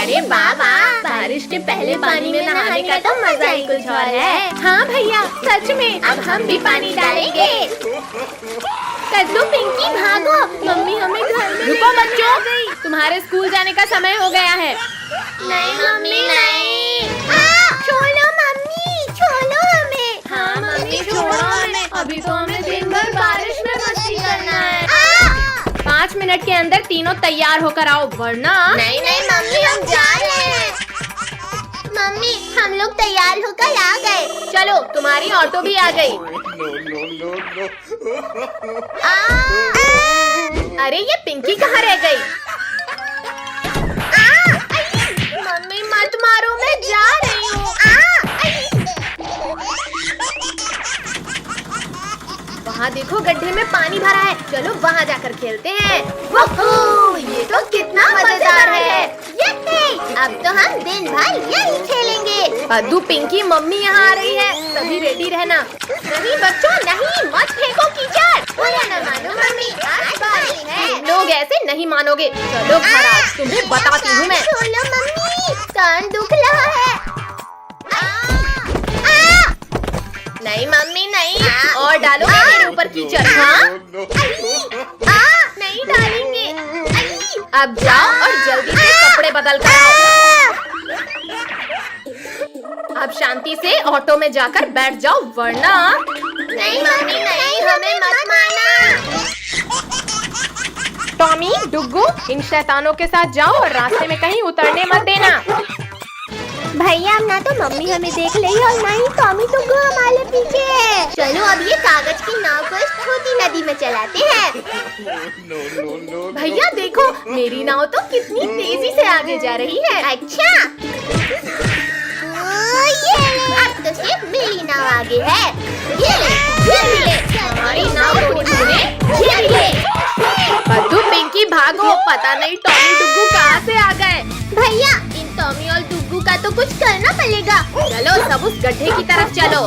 अरे वाह वाह, बारिश के पहले पानी में नहाने का तो मजा ही कुछ और है। हाँ भैया सच में, अब हम भी पानी डालेंगे। कद्दू पिंकी भागो, मम्मी हमें घर में। रुको बच्चों, तुम्हारे स्कूल जाने का समय हो गया है। नहीं मम्मी नहीं। छोड़ो मम्मी, छोड़ो हमें। हाँ मम्मी छोड़ो हमें, अभी तो हमें दिन भर बारिश में मस्ती करना है। 5 मिनट के अंदर तीनों तैयार होकर आओ, वरना। नहीं नहीं मम्मी, हम जा रहे हैं। मम्मी हम लोग तैयार होकर आ गए। चलो तुम्हारी ऑटो भी आ गई। अरे ये पिंकी कहाँ रह गई? मम्मी मत मारो, मैं जा रही हूँ। वहाँ देखो गड्ढे में पानी भरा है, चलो वहाँ जाकर खेलते हैं। ये तो कितना मजेदार है। अब तो हम दिन भर यही खेलेंगे। कद्दू पिंकी मम्मी यहाँ आ रही है, सभी रेडी रहना। नहीं बच्चों नहीं, मत फेंको कीचड़। बुरा न मानो मम्मी, आज बारिश है। लोग ऐसे नहीं मानोगे। चलो घर आज तुम्हें बताती हूँ मैं। छोड़ो मम्मी, कान दुख रहा है। नहीं मम्मी नहीं, और डालोगे मेरे ऊपर कीचड़? हाँ नहीं डालेंगे। अब जाओ और जल्दी से कपड़े बदल कर आओ। अब शांति से ऑटो में जाकर बैठ जाओ, वरना। नहीं मम्मी नहीं, हमें मत मारना। टॉमी डुग्गू, इन शैतानों के साथ जाओ और रास्ते में कहीं उतरने मत देना। भैया ना तो मम्मी हमें देख ले और ना ही टॉमी डुग्गू हमारे पीछे है। चलो अब ये कागज की नाव को इस छोटी नदी में चलाते हैं। भैया देखो, मेरी नाव तो कितनी तेजी से आगे जा रही है। अच्छा अब तो सिर्फ मेरी नाव आगे है। ये ले, हमारी नाव तोड़ी तूने, ये भी ले। कद्दू पिंकी भागो, पता नहीं टॉमी डुग्गू कहाँ से आ गए। भैया इन टॉमी और डुग्गू का तो कुछ करना पड़ेगा। चलो सब उस गड्ढे की तरफ चलो।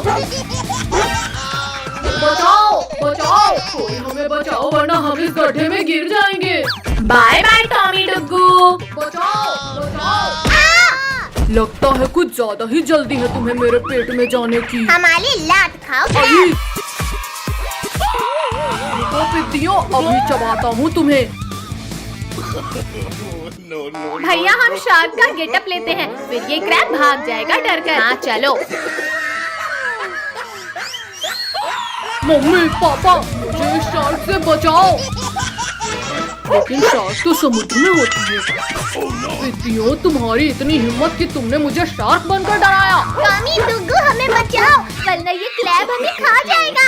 बचाओ बचाओ, कोई हमें बचाओ वरना हम इस गड्ढे में गिर जाएंगे। Bye bye Tommy Duggu. बचाओ बचाओ। लगता है कुछ ज्यादा ही जल्दी है तुम्हें मेरे पेट में जाने की। हमारी लात खाओ। तो पिद्दियों, अभी चबाता हूँ तुम्हें। भैया हम शार्क का गेटअप लेते हैं, फिर ये क्रैब भाग जाएगा डर कर। हाँ चलो। मम्मी पापा, मुझे शार्क से बचाओ। लेकिन शार्क तो समुद्र में होती है। पिद्दियों, तुम्हारी इतनी हिम्मत कि तुमने मुझे शार्क बनकर डराया। टॉमी डुग्गू हमें बचाओ, वरना ये क्रैब हमें खा जाएगा।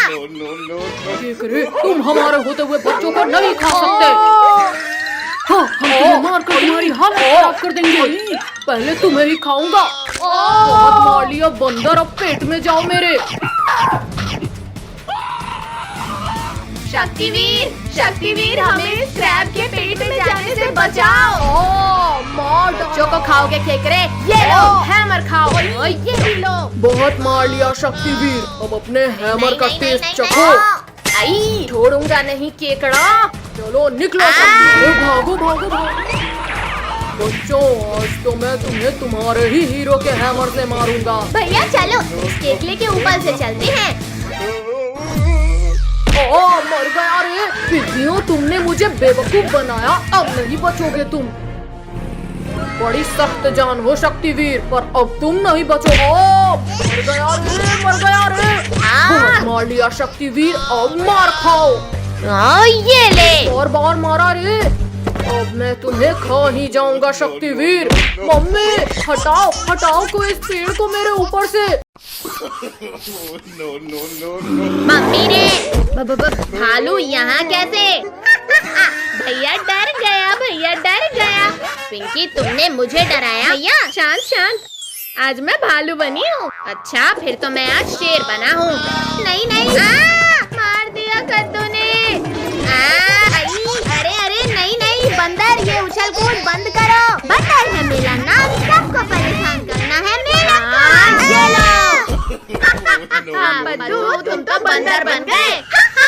ये करे, तुम हमारे होते हुए बच्चों को नहीं खा सकते। हाँ, हम तुम्हें मार कर तुम्हारी हालत खराब कर देंगे। पहले तुम्हें ही खाऊंगा। बहुत मार लिया बंदर, अब पेट में जाओ मेरे। शक्तिवीर हमें इस क्रैब के पेट में जाने से बचाओ। मार बच्चों को खाओगे केकरे? ये लो हैमर खाओ। ये भी लो। बहुत मार लिया शक्तिवीर, अब अपने हैमर का टेस्ट चखो। आई छोड़ूंगा नहीं केकड़ा। चलो निकलो, भागो भागो भागो। बच्चों, आज तो मैं तुम्हें तुम्हारे ही हीरो के हैमर से मारूंगा। भैया चलो इस केकले के ऊपर से चलते हैं। मर गया रे। पिद्दियों, तुमने मुझे बेवकूफ बनाया, अब नहीं बचोगे तुम। बड़ी सख्त जान हो शक्तिवीर, पर अब तुम नहीं बचोगे। मर गया रे, मर गया रे। बहुत मार लिया शक्तिवीर, अब मार खाओ। ये ले। और बार मारा रे, अब मैं तुम्हें खा ही जाऊंगा शक्तिवीर। मम्मी हटाओ हटाओ कोई इस पेड़ को मेरे ऊपर से। मम्मी ने भालू यहाँ कैसे? भैया डर गया। पिंकी तुमने मुझे डराया। भैया शांत, आज मैं भालू बनी हूँ। अच्छा फिर तो मैं आज शेर बना हूँ। नहीं मार दिया कद्दू ने। अरे नहीं बंदर, ये उछल कूद बंद करो। बंदर है मेरा नाम, सबको परेशान करना है मेरा काम। ये लो। बद्दू तुम तो बंदर बन गए।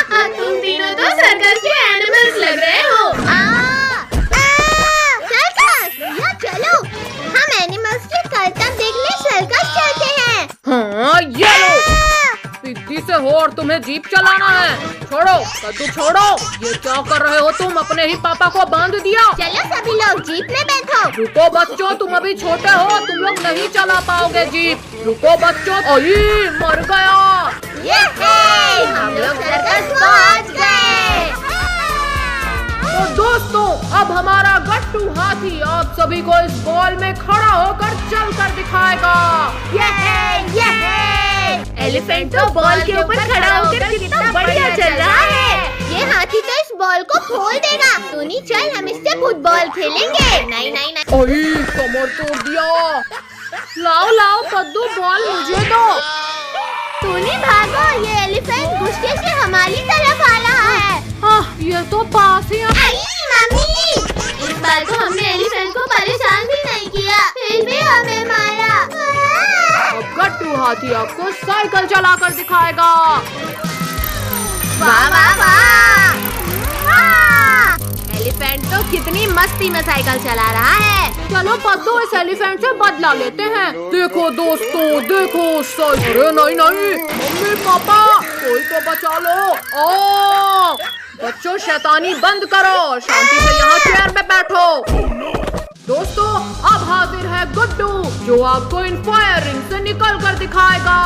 तुम तीनों तो सर्कस के एनिमल्स लग रहे हो। सर्कस, चलो। हो और तुम्हें जीप चलाना है। छोड़ो कद्दू छोड़ो, ये क्या कर रहे हो तुम? अपने ही पापा को बांध दिया। चलो सभी लोग जीप में बैठो। रुको बच्चों, तुम अभी छोटे हो, तुम लोग नहीं चला पाओगे जीप। रुको बच्चों, अरे मर गया। ये हम लोग सर्कस पहुंच गए। तो दोस्तों, अब हमारा गट्टू हाथी आप सभी को इस बॉल में खड़ा होकर चल कर दिखाएगा। एलिफेंट तो बॉल के ऊपर खड़ा होकर कितना बढ़िया चल रहा है। ये हाथी तो इस बॉल को फोड़ देगा। टोनी चल, हम इससे फुटबॉल खेलेंगे। नहीं नहीं नहीं, अरे कमर तोड़ दिया। लाओ लाओ कद्दू, बॉल मुझे दो। टोनी भागो, ये एलिफेंट गुस्से से हमारी तरफ आ रहा है। ये तो पास ही मम्मी, इस बार तो हमने एलिफेंट को परेशान भी नहीं किया, फिर भी हमें मारा। अब गट्टू हाथी आपको साइकिल चलाकर दिखाएगा। वाह वाह वाह! एलिफेंट तो कितनी मस्ती में साइकिल चला रहा है। चलो पद्दू, इस एलिफेंट से बदला लेते हैं। देखो दोस्तों, देखो अरे नहीं नहीं, मम्मी पापा कोई तो बचा लो। बच्चों शैतानी बंद करो, शांति से यहाँ चेयर में बैठो। दोस्तों अब हाजिर है गुड्डू, जो आपको इन फायर रिंग से निकल कर दिखाएगा।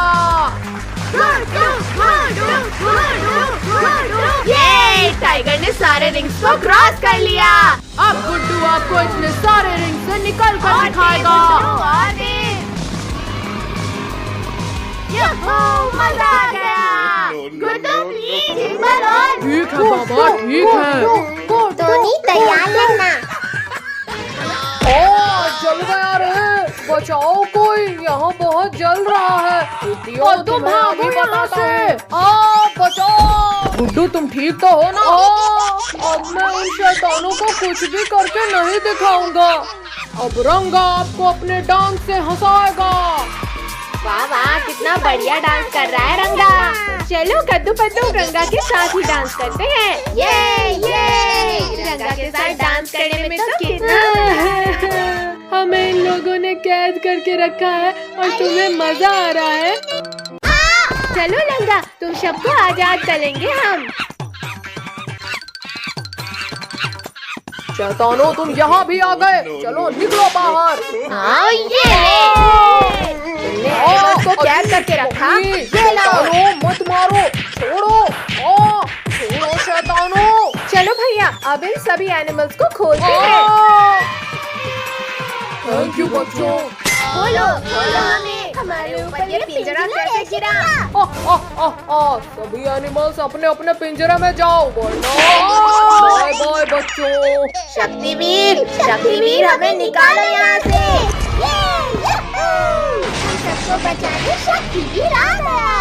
ये टाइगर ने सारे रिंग्स को क्रॉस कर लिया। अब गुड्डू आपको इतने सारे रिंग से निकल कर दिखाएगा। मजा आ गया। गुड्डू प्लीज हिम्मत और। ठीक है बाबा, ठीक है। टोनी तैयार रहना। जल गया रे, बचाओ कोई, यहाँ बहुत जल रहा है। तो भागो यहाँ से। बचाओ। गुड्डू तुम ठीक तो हो ना? अब मैं उन शैतानों को कुछ भी करके नहीं दिखाऊंगा। अब रंगा आपको अपने डांस से हंसाएगा। वाह वाह, कितना बढ़िया डांस कर रहा है रंगा। चलो कद्दू पद्दू रंगा के साथ ही डांस करते हैं। ये रंगा के साथ डांस करने में तो कितना हमें इन लोगों ने कैद करके रखा है और तुम्हें मजा आ रहा है। चलो रंगा, तुम सबको आजाद करेंगे हम। शैतानों तुम यहाँ भी आ गए, चलो निकलो बाहर। इसको कैद करके रखा। शैतानों मत मारो, छोड़ो छोड़ो शैतानों। चलो भैया, अब इन सभी एनिमल्स को खोलते हैं। थैंक यू बच्चों। खोलो खोलो, हमारे ऊपर ये पिंजरा कैसे गिरा? सभी एनिमल्स अपने अपने पिंजरे में जाओ, बाय बाय बच्चों। शक्तिवीर हमें निकालो यहाँ से। हम सबको बचाने शक्तिवीर आ गया।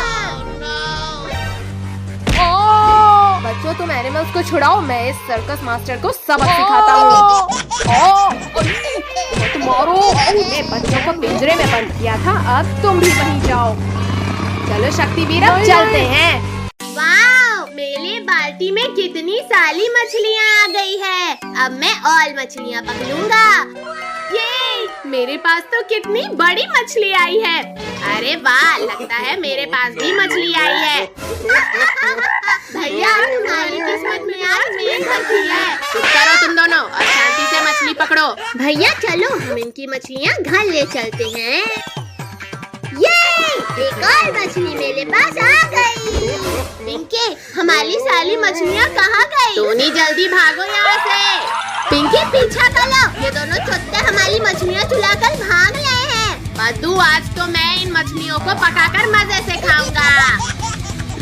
बच्चों तुम एनिमल्स को छुड़ाओ, मैं इस सर्कस मास्टर को सबक सिखाता हूँ। मारो। मैं बच्चों को पिंजरे में बंद किया था, अब तुम भी वहीं जाओ। चलो शक्तिवीर, अब चलते हैं। वाह, मेरे बाल्टी में कितनी सारी मछलियाँ आ गई है। अब मैं और मछलियाँ पकड़ूंगा। ये मेरे पास तो कितनी बड़ी मछली आई है। अरे वाह, लगता है मेरे पास भी मछली आई है। भैया तुम्हारी किस्मत में आज मेरे घर की है। चुप करो तुम दोनों और शांति से मछली पकड़ो। भैया चलो, हम इनकी मछलियाँ घर ले चलते हैं। ये एक और मछली मेरे पास आ गई। पिंकी, हमारी सारी मछलियाँ कहाँ गई? टोनी जल्दी भागो यहाँ से। पिंकी पीछा कर लो, ये दोनों चुत्ते हमारी मछलियाँ चुराकर भाग रहे हैं। पद्दू, आज तो मैं इन मछलियों को पकाकर मजे से खाऊंगा।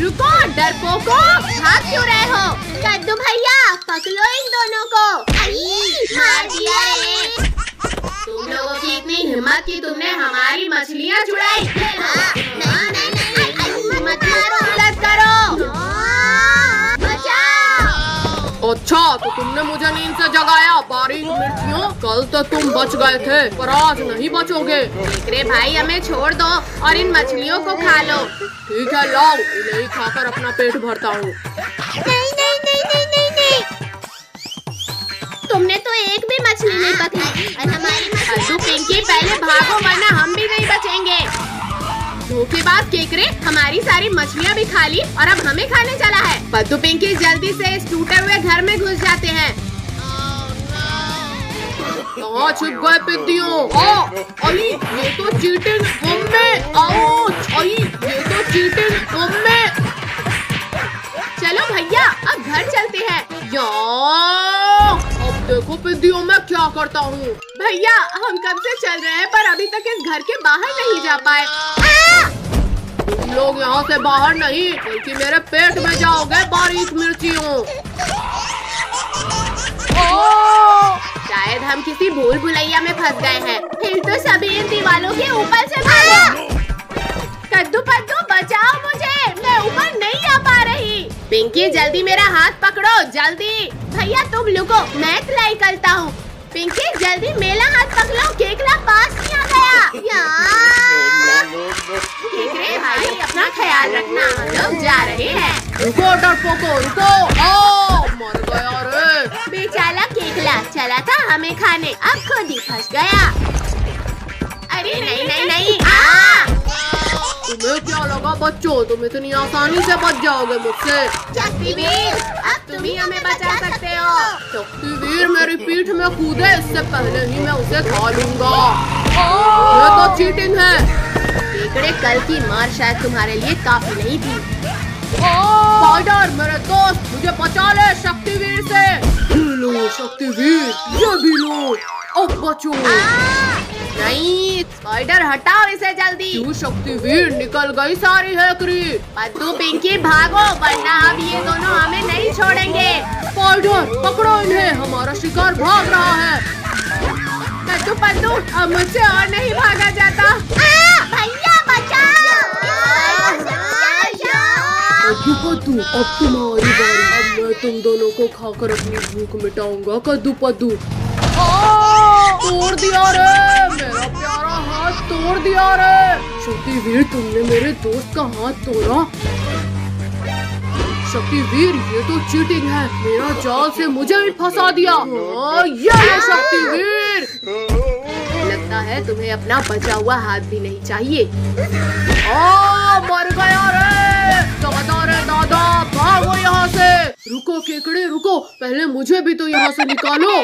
रुको डरपोको, भाग क्यों रहे हो? कद्दू भैया पकड़ो इन दोनों को। मार दिया रे। तुम लोगों की इतनी हिम्मत कि तुमने हमारी मछलियाँ चुराई। मत मारो, मदद करो। बचाओ। अच्छा तो तुमने मुझे नींद से जगाया, बारीक मिर्चियों। कल तो तुम बच गए थे, पर आज नहीं बचोगे। रे भाई, हमें छोड़ दो और इन मछलियों को खा लो। ठीक है, लाओ, इन्हें खाकर अपना पेट भरता हूँ। नहीं नहीं नहीं नहीं नहीं नहीं, तुमने तो एक भी मछली नहीं पकड़ी और हमारी मछली। पिंकी पहले भागो वरना हम भी नहीं बचेंगे। धोखेबाज केकरे हमारी सारी मछलियाँ भी खा ली और अब हमें खाने चला है। पद्दू पिंकी जल्दी से इस टूटे हुए घर में घुस जाते हैं। कहाँ छिप गए पिद्दियों? अली ये तो चीटिंग मम्मी। आउच! अली ये तो चीटिंग मम्मी। चलो भैया अब घर चलते हैं। अब देखो पिद्दियों मैं क्या करता हूँ। भैया हम कब से चल रहे हैं पर अभी तक इस घर के बाहर नहीं जा पाए। तुम लोग यहाँ से बाहर नहीं बल्कि मेरे पेट में जाओगे बारीक मिर्चियों। शायद हम किसी भूल भुलैया में फंस गए हैं। फिर तो सभी इन दीवालों के ऊपर से भागो। कद्दू पद्दू बचाओ मुझे, मैं ऊपर नहीं आ पा रही। पिंकी जल्दी मेरा हाथ पकड़ो जल्दी। भैया तुम लुको मैं ट्राई करता हूँ। पिंकी जल्दी मेरा हाथ पकड़ो, केकड़ा पास नहीं आ गया। केकरे भाई अपना ख्याल रखना, हम लोग जा रहे हैं। रुको डरपोको रुको। मर गया रे। बेचारा केकड़ा चला था हमें खाने, अब खुद ही फंस गया। अरे नहीं नहीं नहीं। तुम्हें क्या लगा बच्चों, तुम इतनी आसानी से बच जाओगे मुझसे? शक्तिवीर अब तुम ही हमें बचा सकते हो। शक्तिवीर मेरी पीठ में कूदे इससे पहले ही मैं उसे खा लूंगा। ये तो चीटिंग है। केकड़े कल की मार शायद तुम्हारे लिए काफी नहीं थी। स्पाइडर मेरे दोस्त मुझे बचा ले शक्तिवीर से। लो शक्तिवीर, ये भी लो। अब बचो। नहीं स्पाइडर हटाओ इसे जल्दी। क्यों शक्तिवीर, निकल गई सारी हैकरी। पद्दू पिंकी भागो वरना अब ये दोनों हमें नहीं छोड़ेंगे। स्पाइडर पकड़ो इन्हें, हमारा शिकार भाग रहा है। पद्दू पद्दू अब मुझसे और नहीं भागा जाता। भैया बचाओ। कद्दू पद्दू अब तुम्हारी बारी। अब मैं तुम दोनों को खाकर अपनी भूख मिटाऊंगा। कद्दू पद्दू तोड़ दिया रे, मेरा प्यारा हाथ तोड़ दिया रे। शक्तिवीर तुमने मेरे दोस्त का हाथ तोड़ा। शक्तिवीर ये तो चीटिंग है, मेरा जाल से मुझे भी फंसा दिया। ये शक्तिवीर, लगता है तुम्हें अपना बचा हुआ हाथ भी नहीं चाहिए। मर गया रे दादा, रे दादा भागो यहाँ से। रुको केकड़े रुको, पहले मुझे भी तो यहाँ से निकालो।